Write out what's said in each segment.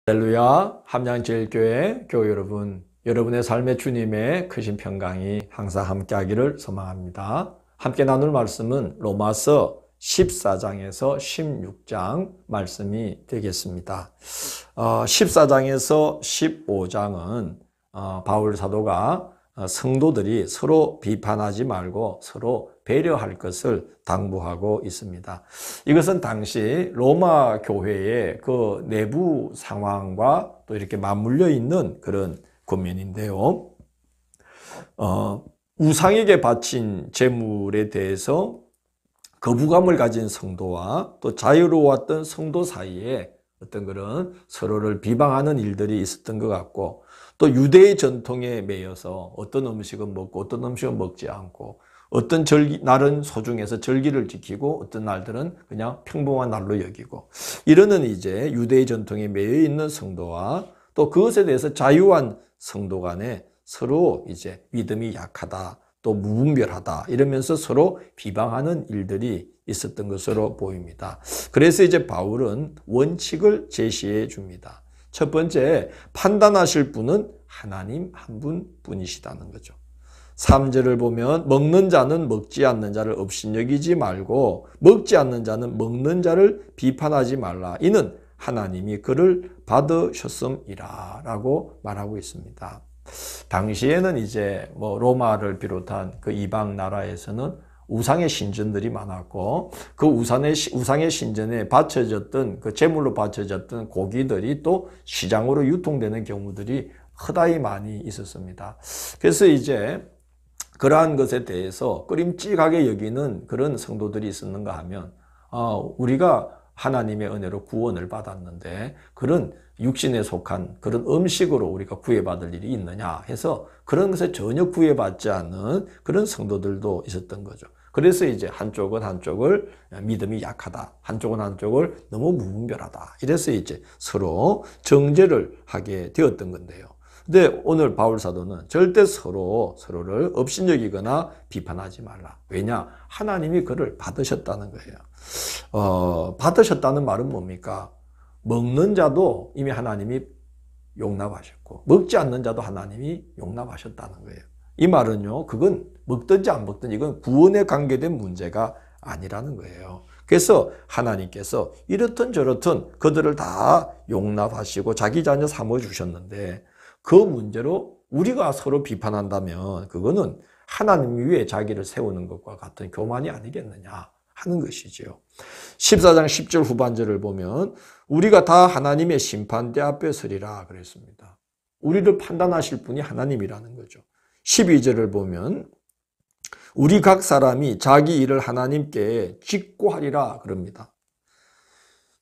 할렐루야, 함양제일교회 교회 여러분, 여러분의 삶의 주님의 크신 평강이 항상 함께하기를 소망합니다. 함께 나눌 말씀은 로마서 14장에서 16장 말씀이 되겠습니다. 14장에서 15장은 바울 사도가 성도들이 서로 비판하지 말고 서로 배려할 것을 당부하고 있습니다. 이것은 당시 로마 교회의 그 내부 상황과 또 이렇게 맞물려 있는 그런 권면인데요. 우상에게 바친 재물에 대해서 거부감을 가진 성도와 또 자유로웠던 성도 사이에 어떤 그런 서로를 비방하는 일들이 있었던 것 같고, 또 유대의 전통에 매여서 어떤 음식은 먹고 어떤 음식은 먹지 않고, 어떤 날은 소중해서 절기를 지키고 어떤 날들은 그냥 평범한 날로 여기고, 이러는 이제 유대의 전통에 매여 있는 성도와 또 그것에 대해서 자유한 성도 간에 서로 이제 믿음이 약하다, 또 무분별하다 이러면서 서로 비방하는 일들이 있었던 것으로 보입니다. 그래서 이제 바울은 원칙을 제시해 줍니다. 첫 번째, 판단하실 분은 하나님 한 분뿐이시다는 거죠. 3절을 보면 먹는 자는 먹지 않는 자를 업신여기지 말고 먹지 않는 자는 먹는 자를 비판하지 말라. 이는 하나님이 그를 받으셨음이라 라고 말하고 있습니다. 당시에는 이제 로마를 비롯한 그 이방 나라에서는 우상의 신전들이 많았고, 그 우상의 신전에 바쳐졌던 그 제물로 바쳐졌던 고기들이 또 시장으로 유통되는 경우들이 허다히 많이 있었습니다. 그래서 이제 그러한 것에 대해서 꺼림칙하게 여기는 그런 성도들이 있었는가 하면, 우리가 하나님의 은혜로 구원을 받았는데 그런 육신에 속한 그런 음식으로 우리가 구해받을 일이 있느냐 해서 그런 것에 전혀 구해받지 않는 그런 성도들도 있었던 거죠. 그래서 이제 한쪽은 한쪽을 믿음이 약하다, 한쪽은 한쪽을 너무 무분별하다, 이래서 이제 서로 정죄를 하게 되었던 건데요. 근데 오늘 바울 사도는 절대 서로를 업신여기거나 비판하지 말라. 왜냐? 하나님이 그를 받으셨다는 거예요. 받으셨다는 말은 뭡니까? 먹는 자도 이미 하나님이 용납하셨고, 먹지 않는 자도 하나님이 용납하셨다는 거예요. 이 말은요, 그건 먹든지 안 먹든지 이건 구원에 관계된 문제가 아니라는 거예요. 그래서 하나님께서 이렇든 저렇든 그들을 다 용납하시고 자기 자녀 삼아주셨는데, 그 문제로 우리가 서로 비판한다면 그거는 하나님 위에 자기를 세우는 것과 같은 교만이 아니겠느냐 하는 것이지요. 14장 10절 후반절을 보면 우리가 다 하나님의 심판대 앞에 서리라 그랬습니다. 우리를 판단하실 분이 하나님이라는 거죠. 12절을 보면 우리 각 사람이 자기 일을 하나님께 직고하리라 그럽니다.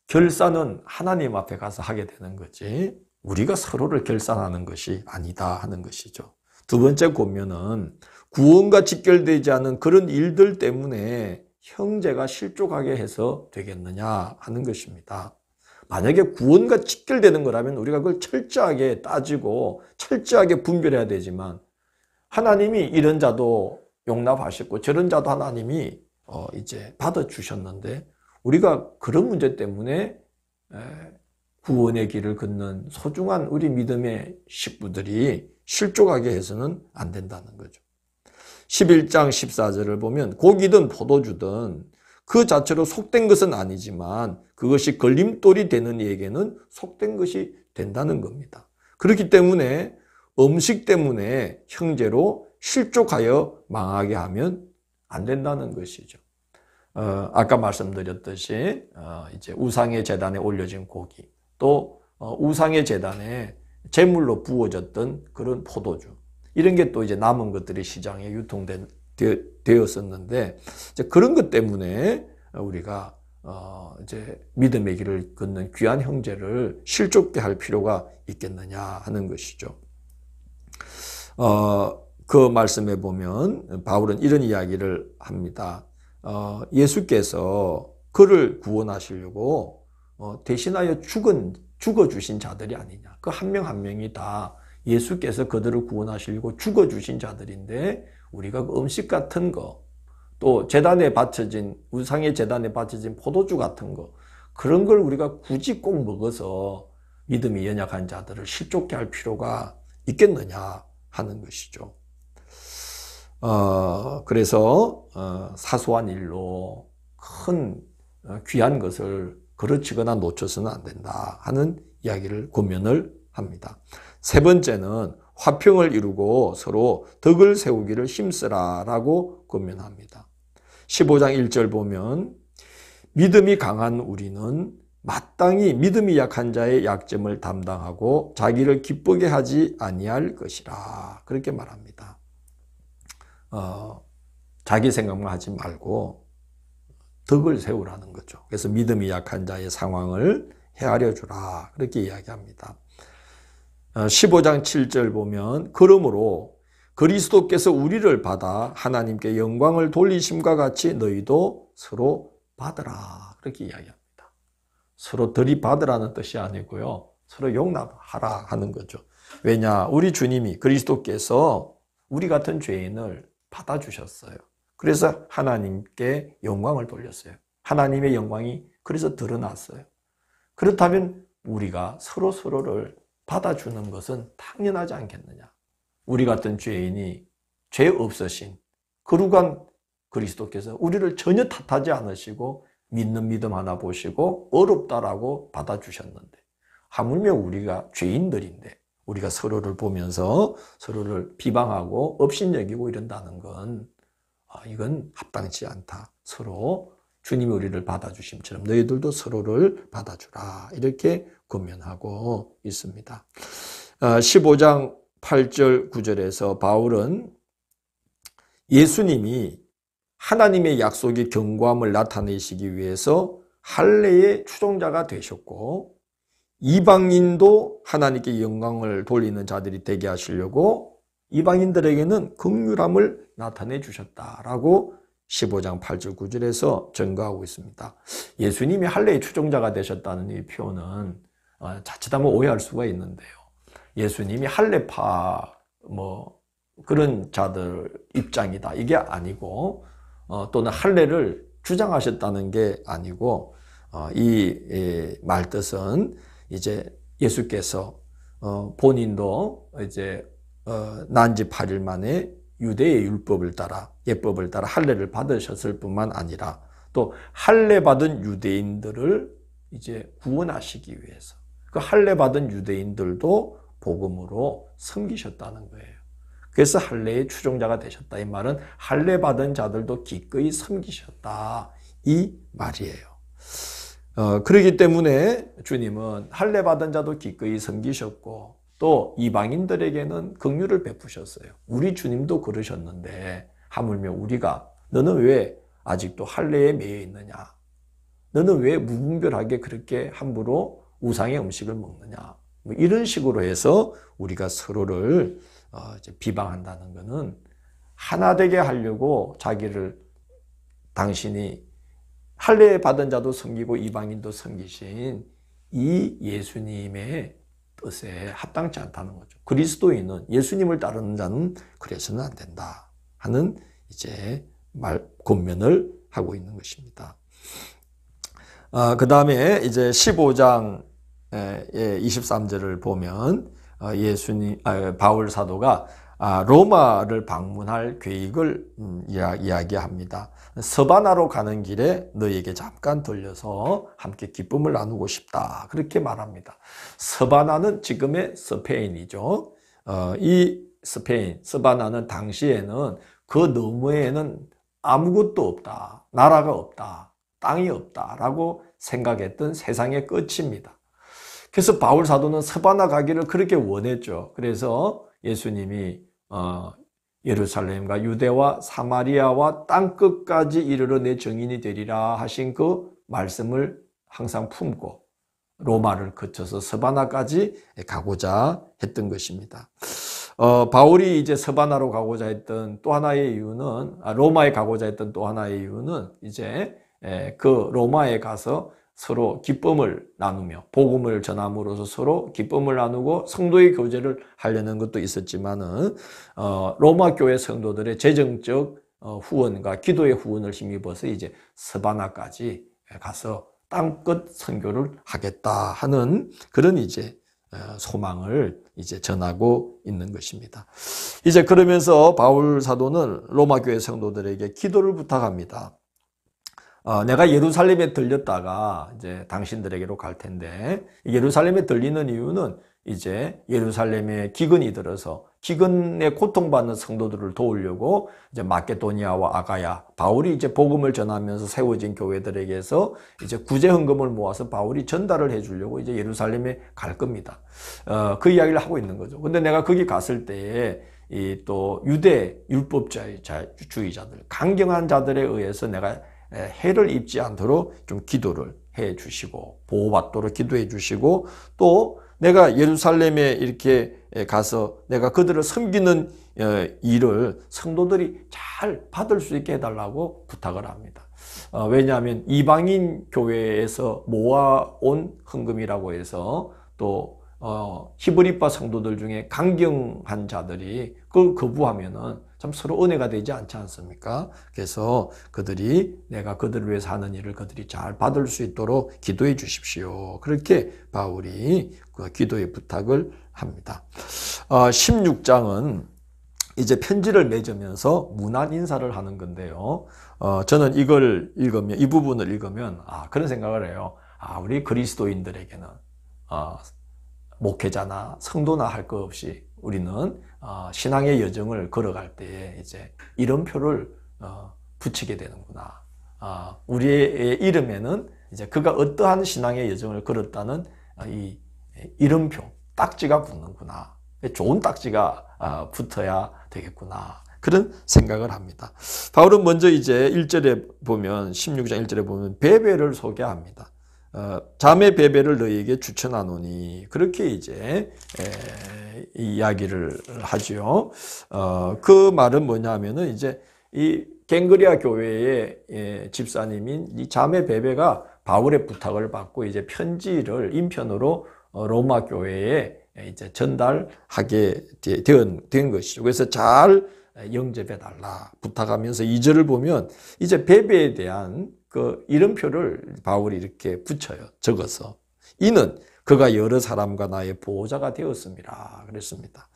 결산은 하나님 앞에 가서 하게 되는 거지 우리가 서로를 결산하는 것이 아니다 하는 것이죠. 두 번째 권면은 구원과 직결되지 않은 그런 일들 때문에 형제가 실족하게 해서 되겠느냐 하는 것입니다. 만약에 구원과 직결되는 거라면 우리가 그걸 철저하게 따지고 철저하게 분별해야 되지만, 하나님이 이런 자도 용납하셨고 저런 자도 하나님이 이제 받아주셨는데 우리가 그런 문제 때문에 구원의 길을 걷는 소중한 우리 믿음의 식구들이 실족하게 해서는 안 된다는 거죠. 11장 14절을 보면 고기든 포도주든 그 자체로 속된 것은 아니지만 그것이 걸림돌이 되는 이에게는 속된 것이 된다는 겁니다. 그렇기 때문에 음식 때문에 형제로 실족하여 망하게 하면 안 된다는 것이죠. 아까 말씀드렸듯이 이제 우상의 제단에 올려진 고기, 또 우상의 제단에 제물로 부어졌던 그런 포도주, 이런 게 또 이제 남은 것들이 시장에 되었었는데, 이제 그런 것 때문에 우리가 이제 믿음의 길을 걷는 귀한 형제를 실족게 할 필요가 있겠느냐 하는 것이죠. 그 말씀에 보면 바울은 이런 이야기를 합니다. 예수께서 그를 구원하시려고 대신하여 죽어주신 자들이 아니냐. 그 한 명 한 명이 다 예수께서 그들을 구원하시려고 죽어주신 자들인데, 우리가 그 음식 같은 거, 또 제단에 바쳐진, 우상의 제단에 바쳐진 포도주 같은 거, 그런 걸 우리가 굳이 꼭 먹어서 믿음이 연약한 자들을 실족케 할 필요가 있겠느냐 하는 것이죠. 그래서 사소한 일로 큰 귀한 것을 그르치거나 놓쳐서는 안 된다 하는 이야기를 권면을 합니다. 세 번째는 화평을 이루고 서로 덕을 세우기를 힘쓰라라고 권면합니다. 15장 1절 보면 믿음이 강한 우리는 마땅히 믿음이 약한 자의 약점을 담당하고 자기를 기쁘게 하지 아니할 것이라 그렇게 말합니다. 자기 생각만 하지 말고 덕을 세우라는 거죠. 그래서 믿음이 약한 자의 상황을 헤아려 주라 그렇게 이야기합니다. 15장 7절 보면 그러므로 그리스도께서 우리를 받아 하나님께 영광을 돌리심과 같이 너희도 서로 받으라 그렇게 이야기합니다. 서로 들이받으라는 뜻이 아니고요. 서로 용납하라 하는 거죠. 왜냐? 우리 주님이 그리스도께서 우리 같은 죄인을 받아주셨어요. 그래서 하나님께 영광을 돌렸어요. 하나님의 영광이 그래서 드러났어요. 그렇다면 우리가 서로를 받아주는 것은 당연하지 않겠느냐. 우리 같은 죄인이 죄 없으신 거룩한 그리스도께서 우리를 전혀 탓하지 않으시고 믿는 믿음 하나 보시고 어렵다라고 받아주셨는데 하물며 우리가 죄인들인데 우리가 서로를 보면서 서로를 비방하고 업신여기고 이런다는 건 이건 합당치 않다. 서로 주님이 우리를 받아주심처럼 너희들도 서로를 받아주라. 이렇게 권면하고 있습니다. 15장 8절 9절에서 바울은 예수님이 하나님의 약속의 견고함을 나타내시기 위해서 할례의 추종자가 되셨고 이방인도 하나님께 영광을 돌리는 자들이 되게 하시려고 이방인들에게는 긍휼함을 나타내 주셨다라고 15장 8절 9절에서 증거하고 있습니다. 예수님이 할례의 추종자가 되셨다는 이 표현은 자칫하면 오해할 수가 있는데요. 예수님이 할례파 그런 자들 입장이다 이게 아니고 또는 할례를 주장하셨다는 게 아니고 이 말뜻은 이제 예수께서 본인도 이제 난지 8일 만에 유대의 율법을 따라 예법을 따라 할례를 받으셨을 뿐만 아니라 또 할례 받은 유대인들을 이제 구원하시기 위해서 그 할례 받은 유대인들도 복음으로 섬기셨다는 거예요. 그래서 할례의 추종자가 되셨다. 이 말은 할례 받은 자들도 기꺼이 섬기셨다. 이 말이에요. 그렇기 때문에 주님은 할례 받은 자도 기꺼이 섬기셨고 또 이방인들에게는 긍휼을 베푸셨어요. 우리 주님도 그러셨는데 하물며 우리가 너는 왜 아직도 할례에 매여 있느냐? 너는 왜 무분별하게 그렇게 함부로 우상의 음식을 먹느냐? 이런 식으로 해서 우리가 서로를 비방한다는 것은 하나 되게 하려고 자기를 당신이 할례 받은 자도 섬기고 이방인도 섬기신 이 예수님의 뜻에 합당치 않다는 거죠. 그리스도인은 예수님을 따르는 자는 그래서는 안 된다 하는 이제 권면을 하고 있는 것입니다. 그 다음에 이제 15장 23절을 보면 바울 사도가 로마를 방문할 계획을 이야기합니다. 서바나로 가는 길에 너에게 잠깐 들려서 함께 기쁨을 나누고 싶다. 그렇게 말합니다. 서바나는 지금의 스페인이죠. 이 스페인, 서바나는 당시에는 그 너머에는 아무것도 없다. 나라가 없다. 땅이 없다라고 생각했던 세상의 끝입니다. 그래서 바울 사도는 서바나 가기를 그렇게 원했죠. 그래서 예수님이 예루살렘과 유대와 사마리아와 땅끝까지 이르러 내 증인이 되리라 하신 그 말씀을 항상 품고 로마를 거쳐서 서바나까지 가고자 했던 것입니다. 바울이 이제 서바나로 가고자 했던 또 하나의 이유는 로마에 가고자 했던 또 하나의 이유는 이제 그 로마에 가서 서로 기쁨을 나누며 복음을 전함으로써 서로 기쁨을 나누고 성도의 교제를 하려는 것도 있었지만은 로마 교회 성도들의 재정적 후원과 기도의 후원을 힘입어서 이제 서바나까지 가서 땅끝 선교를 하겠다 하는 그런 이제 소망을 이제 전하고 있는 것입니다. 이제 그러면서 바울 사도는 로마 교회 성도들에게 기도를 부탁합니다. 내가 예루살렘에 들렸다가 이제 당신들에게로 갈 텐데, 예루살렘에 들리는 이유는 이제 예루살렘에 기근이 들어서 기근에 고통받는 성도들을 도우려고 이제 마케도니아와 아가야, 바울이 이제 복음을 전하면서 세워진 교회들에게서 이제 구제 헌금을 모아서 바울이 전달을 해주려고 이제 예루살렘에 갈 겁니다. 그 이야기를 하고 있는 거죠. 근데 내가 거기 갔을 때에 이 또 유대 율법주의자들, 강경한 자들에 의해서 내가 해를 입지 않도록 좀 기도를 해 주시고 보호받도록 기도해 주시고, 또 내가 예루살렘에 이렇게 가서 내가 그들을 섬기는 일을 성도들이 잘 받을 수 있게 해달라고 부탁을 합니다. 왜냐하면 이방인 교회에서 모아온 헌금이라고 해서 또 히브리파 성도들 중에 강경한 자들이 그걸 거부하면은 참 서로 은혜가 되지 않지 않습니까? 그래서 그들이 내가 그들을 위해서 하는 일을 그들이 잘 받을 수 있도록 기도해 주십시오. 그렇게 바울이 그 기도의 부탁을 합니다. 16장은 이제 편지를 맺으면서 문안 인사를 하는 건데요. 저는 이걸 읽으면, 이 부분을 읽으면 그런 생각을 해요. 우리 그리스도인들에게는 목회자나 성도나 할 것 없이 우리는 신앙의 여정을 걸어갈 때에 이제 이름표를 붙이게 되는구나. 우리의 이름에는 이제 그가 어떠한 신앙의 여정을 걸었다는 이 이름표, 딱지가 붙는구나. 좋은 딱지가 붙어야 되겠구나. 그런 생각을 합니다. 바울은 먼저 이제 1절에 보면, 16장 1절에 보면 베베를 소개합니다. 자매 베베를 너희에게 추천하노니, 그렇게 이제 이야기를 하죠. 그 말은 뭐냐면은 이제 이 갱그리아 교회의 집사님인 이 자매 베베가 바울의 부탁을 받고 이제 편지를 인편으로 로마 교회에 이제 전달하게 된 것이죠. 그래서 잘 영접해 달라 부탁하면서 2절을 보면 이제 베베에 대한 그 이름표를 바울이 이렇게 붙여요. 적어서. 이는 그가 여러 사람과 나의 보호자가 되었습니다. 그랬습니다.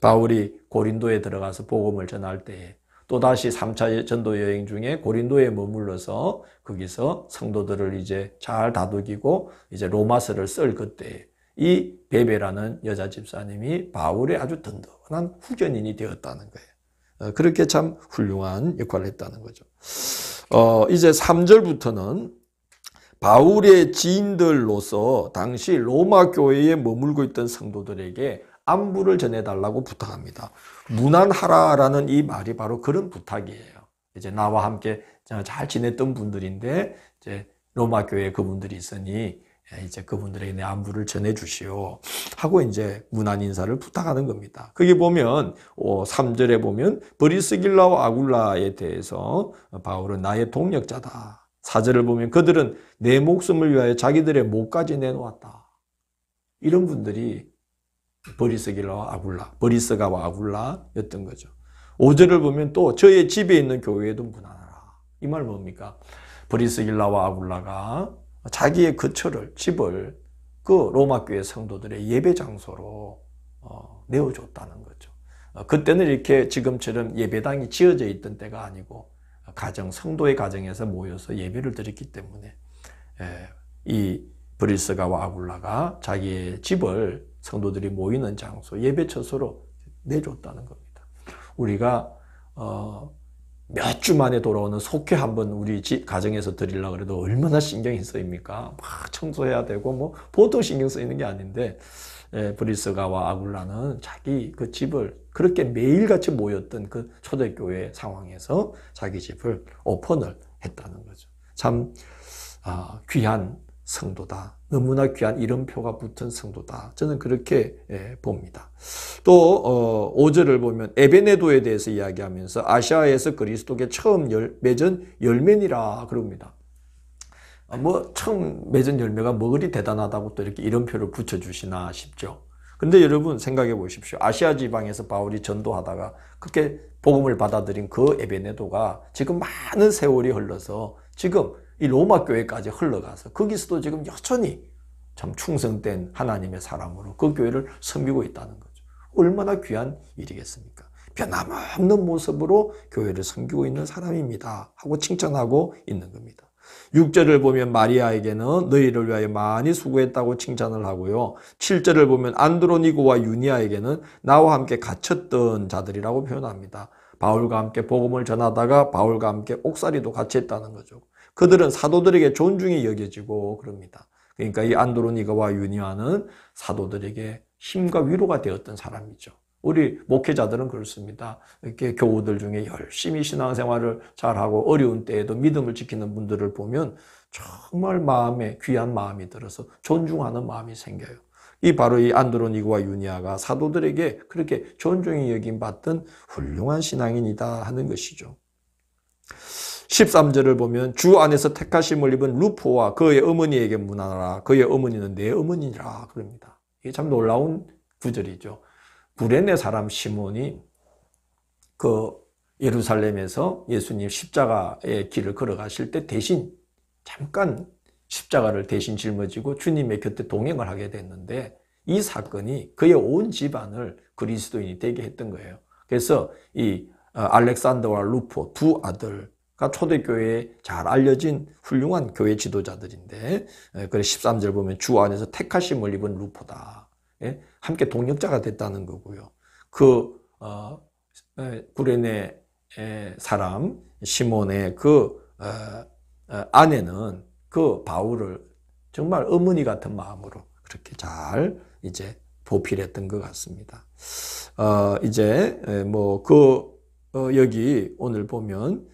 바울이 고린도에 들어가서 복음을 전할 때에 또다시 3차 전도 여행 중에 고린도에 머물러서 거기서 성도들을 이제 잘 다독이고 이제 로마서를 쓸 그때 이 베베라는 여자 집사님이 바울의 아주 든든한 후견인이 되었다는 거예요. 그렇게 참 훌륭한 역할을 했다는 거죠. 이제 3절부터는 바울의 지인들로서 당시 로마 교회에 머물고 있던 성도들에게 안부를 전해달라고 부탁합니다. 문안하라라는 이 말이 바로 그런 부탁이에요. 이제 나와 함께 잘 지냈던 분들인데 이제 로마 교회에 그분들이 있으니 이제 그분들에게 내 안부를 전해주시오 하고 이제 문안 인사를 부탁하는 겁니다. 거기 보면 3절에 보면 브리스길라와 아굴라에 대해서 바울은 나의 동력자다. 4절을 보면 그들은 내 목숨을 위하여 자기들의 목까지 내놓았다. 이런 분들이 브리스길라와 아굴라, 브리스가와 아굴라였던 거죠. 5절을 보면 또 저의 집에 있는 교회에도 문안하라. 이 말 뭡니까? 브리스길라와 아굴라가 자기의 거처를, 집을 그 로마 교회 성도들의 예배 장소로 내어줬다는 거죠. 그때는 이렇게 지금처럼 예배당이 지어져 있던 때가 아니고 성도의 가정에서 모여서 예배를 드렸기 때문에 이 브리스가와 아굴라가 자기의 집을 성도들이 모이는 장소, 예배 처소로 내줬다는 겁니다. 우리가 몇 주 만에 돌아오는 속회 한번 우리 가정에서 드리려고 해도 얼마나 신경이 쓰입니까? 막 청소해야 되고 뭐 보통 신경 쓰이는 게 아닌데 브리스가와 아굴라는 자기 그 집을 그렇게 매일같이 모였던 그 초대교회 상황에서 자기 집을 오픈을 했다는 거죠. 참 귀한 성도다. 너무나 귀한 이름표가 붙은 성도다. 저는 그렇게 봅니다. 또 5절을 보면 에베네도에 대해서 이야기하면서 아시아에서 그리스도께 처음 맺은 열매니라 그럽니다. 처음 맺은 열매가 뭐 그리 대단하다고 또 이렇게 이름표를 붙여주시나 싶죠. 근데 여러분 생각해 보십시오. 아시아 지방에서 바울이 전도하다가 그렇게 복음을 받아들인 그 에베네도가 지금 많은 세월이 흘러서 지금 이 로마 교회까지 흘러가서 거기서도 지금 여전히 참 충성된 하나님의 사람으로 그 교회를 섬기고 있다는 거죠. 얼마나 귀한 일이겠습니까? 변함없는 모습으로 교회를 섬기고 있는 사람입니다 하고 칭찬하고 있는 겁니다. 6절을 보면 마리아에게는 너희를 위하여 많이 수고했다고 칭찬을 하고요. 7절을 보면 안드로니고와 유니아에게는 나와 함께 갇혔던 자들이라고 표현합니다. 바울과 함께 복음을 전하다가 바울과 함께 옥살이도 같이 했다는 거죠. 그들은 사도들에게 존중이 여겨지고 그럽니다. 그러니까 이 안드로니고와 유니아는 사도들에게 힘과 위로가 되었던 사람이죠. 우리 목회자들은 그렇습니다. 이렇게 교우들 중에 열심히 신앙생활을 잘하고 어려운 때에도 믿음을 지키는 분들을 보면 정말 마음에 귀한 마음이 들어서 존중하는 마음이 생겨요. 바로 이 안드로니고와 유니아가 사도들에게 그렇게 존중이 여김받던 훌륭한 신앙인이다 하는 것이죠. 13절을 보면 주 안에서 택하심을 입은 루포와 그의 어머니에게 문하라. 그의 어머니는 내 어머니라 그럽니다. 이게 참 놀라운 구절이죠. 구레네 사람 시몬이 그 예루살렘에서 예수님 십자가의 길을 걸어가실 때 대신 잠깐 십자가를 대신 짊어지고 주님의 곁에 동행을 하게 됐는데 이 사건이 그의 온 집안을 그리스도인이 되게 했던 거예요. 그래서 이 알렉산더와 루포 두 아들가 초대교회에 잘 알려진 훌륭한 교회 지도자들인데 그래서 13절 보면 주 안에서 택하심을 입은 루포다. 함께 동역자가 됐다는 거고요. 구레네 사람 시몬의 아내는 그 바울을 정말 어머니 같은 마음으로 그렇게 잘 이제 보필했던 것 같습니다. 여기 오늘 보면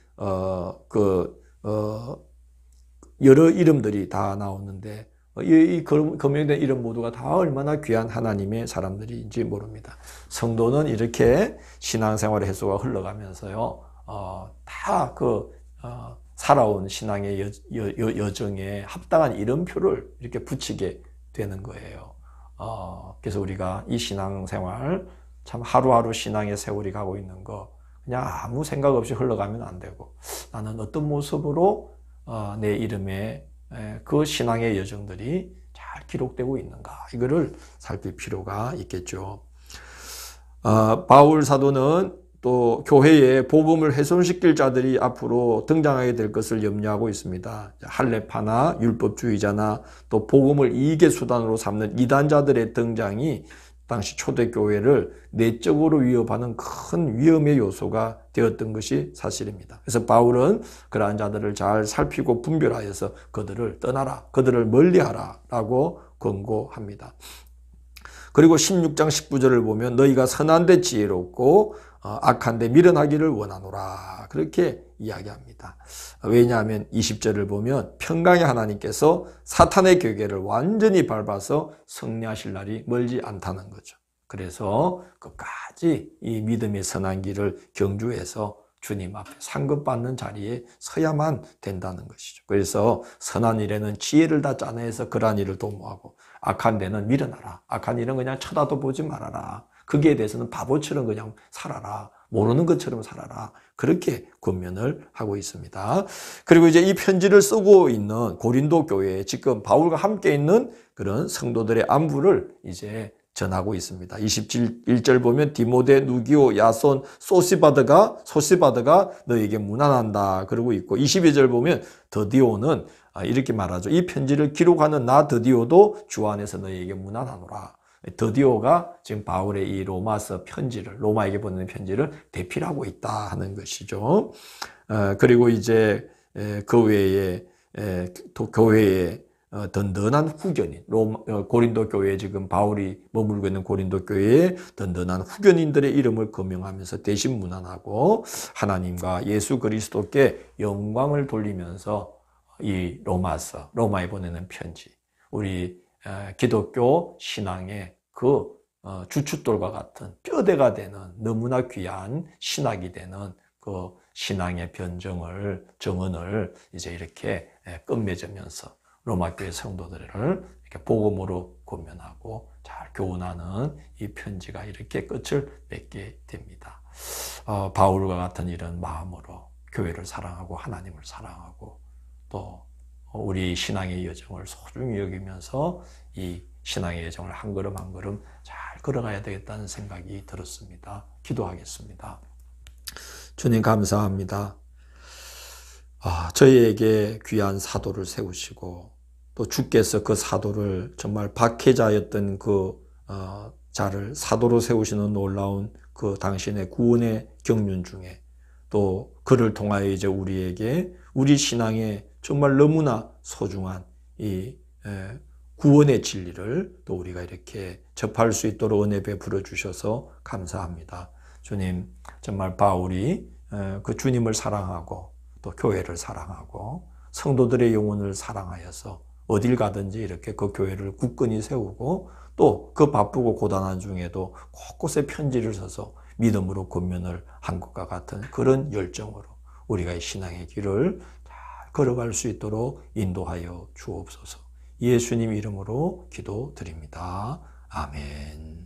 여러 이름들이 다 나오는데 이 거명된 이름 모두가 다 얼마나 귀한 하나님의 사람들인지 모릅니다. 성도는 이렇게 신앙생활의 횟수가 흘러가면서요, 살아온 신앙의 여정에 합당한 이름표를 이렇게 붙이게 되는 거예요. 그래서 우리가 이 신앙생활, 참 하루하루 신앙의 세월이 가고 있는 거, 그냥 아무 생각 없이 흘러가면 안 되고, 나는 어떤 모습으로 내 이름에 그 신앙의 여정들이 잘 기록되고 있는가, 이거를 살필 필요가 있겠죠. 바울 사도는 또 교회에 복음을 훼손시킬 자들이 앞으로 등장하게 될 것을 염려하고 있습니다. 할례파나 율법주의자나 또 복음을 이익의 수단으로 삼는 이단자들의 등장이 당시 초대교회를 내적으로 위협하는 큰 위험의 요소가 되었던 것이 사실입니다. 그래서 바울은 그러한 자들을 잘 살피고 분별하여서 그들을 떠나라, 그들을 멀리하라 라고 권고합니다. 그리고 16장 19절을 보면 너희가 선한데 지혜롭고 악한데 미련하기를 원하노라, 그렇게 이야기합니다. 왜냐하면 20절을 보면 평강의 하나님께서 사탄의 괴계를 완전히 밟아서 승리하실 날이 멀지 않다는 거죠. 그래서 끝까지 이 믿음의 선한 길을 경주해서 주님 앞에 상급받는 자리에 서야만 된다는 것이죠. 그래서 선한 일에는 지혜를 다 짜내서 그러한 일을 도모하고, 악한 데는 미련하라, 악한 일은 그냥 쳐다도 보지 말아라, 거기에 대해서는 바보처럼 그냥 살아라, 모르는 것처럼 살아라, 그렇게 권면을 하고 있습니다. 그리고 이제 이 편지를 쓰고 있는 고린도 교회에 지금 바울과 함께 있는 그런 성도들의 안부를 이제 전하고 있습니다. 21절 보면 디모데, 누기오, 야손, 소시바드가 너에게 문안한다 그러고 있고, 22절 보면 더디오는 이렇게 말하죠. 이 편지를 기록하는 나 더디오도 주 안에서 너에게 문안하노라. 더디오가 지금 바울의 이 로마서 편지를, 로마에게 보내는 편지를 대필하고 있다 하는 것이죠. 그리고 이제 그 외에 교회에 든든한 후견인, 고린도 교회에 지금 바울이 머물고 있는 고린도 교회에 든든한 후견인들의 이름을 거명하면서 대신 문안하고, 하나님과 예수 그리스도께 영광을 돌리면서 이 로마에 보내는 편지, 우리 기독교 신앙의 그 주춧돌과 같은 뼈대가 되는 너무나 귀한 신학이 되는 그 신앙의 정언을 이제 이렇게 끝맺으면서 로마 교회 성도들을 이렇게 복음으로 권면하고 잘 교훈하는 이 편지가 이렇게 끝을 맺게 됩니다. 바울과 같은 이런 마음으로 교회를 사랑하고 하나님을 사랑하고 또 우리 신앙의 여정을 소중히 여기면서 이 신앙의 여정을 한 걸음 한 걸음 잘 걸어가야 되겠다는 생각이 들었습니다. 기도하겠습니다. 주님 감사합니다. 저희에게 귀한 사도를 세우시고 또 주께서 그 사도를 정말 박해자였던 그 자를 사도로 세우시는 놀라운 그 당신의 구원의 경륜 중에 또 그를 통하여 이제 우리에게 우리 신앙에 정말 너무나 소중한 이 구원의 진리를 또 우리가 이렇게 접할 수 있도록 은혜 베풀어 주셔서 감사합니다. 주님, 정말 바울이 그 주님을 사랑하고 또 교회를 사랑하고 성도들의 영혼을 사랑하여서 어딜 가든지 이렇게 그 교회를 굳건히 세우고 또 그 바쁘고 고단한 중에도 곳곳에 편지를 써서 믿음으로 권면을 한 것과 같은 그런 열정으로 우리가 이 신앙의 길을 잘 걸어갈 수 있도록 인도하여 주옵소서. 예수님 이름으로 기도드립니다. 아멘.